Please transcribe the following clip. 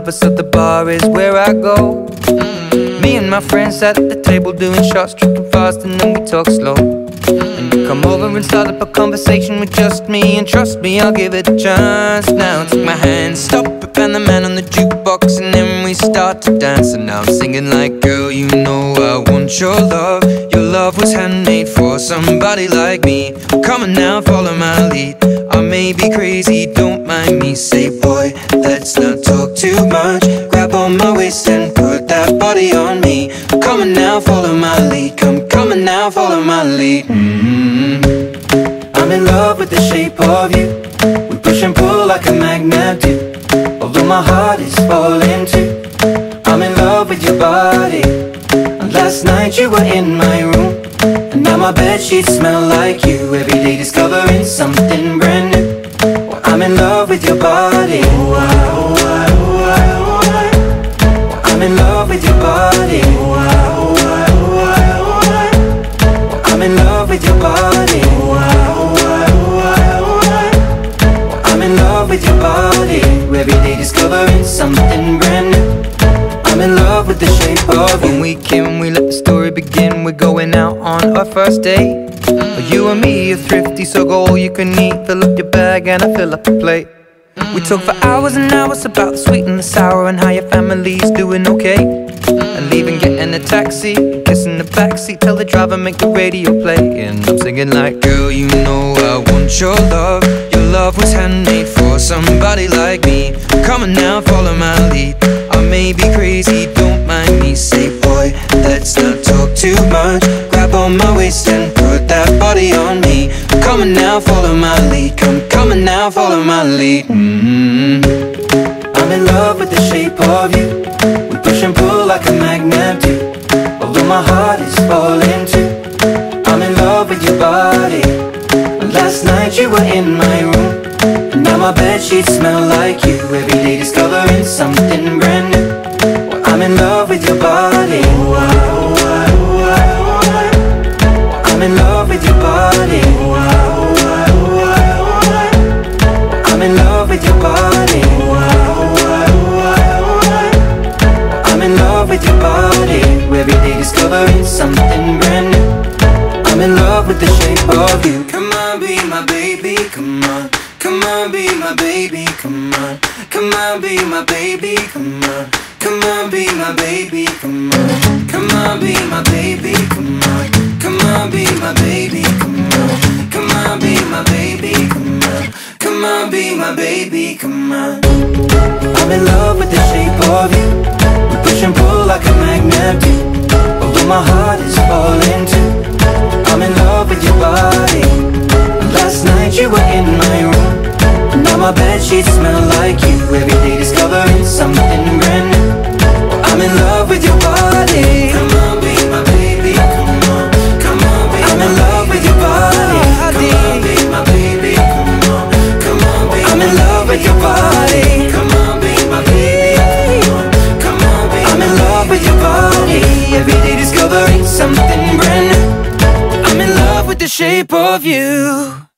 lover, so the bar is where I go. Me and my friends sat at the table doing shots, tripping fast, and then we talk slow. And you come over and start up a conversation with just me, and trust me, I'll give it a chance. Now take my hand, stop it, and the man on the jukebox, and then we start to dance. And now I'm singing like, girl, you know I want your love. Your love was handmade for somebody like me. Come on now, follow my lead. I may be crazy, don't mind me. Say, boy, let's not talk too much. Grab on my waist and put that body on me. Come on now, follow my lead. Come on now, follow my lead. I'm in love with the shape of you. We push and pull like a magnet do. Although my heart is falling too, I'm in love with your body. And last night you were in my room, and now my bedsheets smell like you. Every day discovering something brand new. Well, I'm in love with your body. I'm in love with your body. I'm in love with your body. I'm in love with your body. Every day discovering something brand new. I'm in love with the shape of you. When we came, we let the story begin. We're going out on our first date. You and me are thrifty, so go all you can eat. Fill up your bag and I fill up the plate. We talk for hours and hours about the sweet and the sour, and how your family's doing okay. And leaving, getting a taxi, kissing the backseat, tell the driver make the radio play. And I'm singing like, girl, you know I want your love. Your love was handmade for somebody like me. Come on now, follow my lead. I may be crazy, don't mind me. Say, boy, let's not talk too much. Grab on my waist and put that body on me. Come on now, follow my lead. Come on now, follow my lead. I'm in love with the shape of you. We push and pull like a magnet do. Although my heart is falling too, I'm in love with your body. Last night you were in my room, and now my bedsheets smell like you. Every day discovering something brand new. Well, I'm in love with your body. I'm in love with your body. I'm in love with your body. I'm in love with your body. Every day discovering something brand new. I'm in love with the shape of you. Come on, be my baby, come on. Come on, be my baby, come on. Come on, be my baby, come on. Come on, be my baby, come on. Come on, be my baby, come on. Come on, be my baby, come on. Come on, be my baby, come on. Come on, be my baby, come on. I'm in love with the shape of you. We push and pull like a magnet do. Although my heart is falling too, I'm in love with your body. Last night you were in my room, and now my bedsheets smell like you. Every day discovering something brand new. I'm in love with your body. Come on, be my baby, come on. Come on, be I'm in love with your body. Come on, be my baby, come on. Come on, be I'm in love with your body. Come on, be my baby, come on. Come on, be I'm in love with your body. Every day discovering something brand new. I'm in love with the shape of you.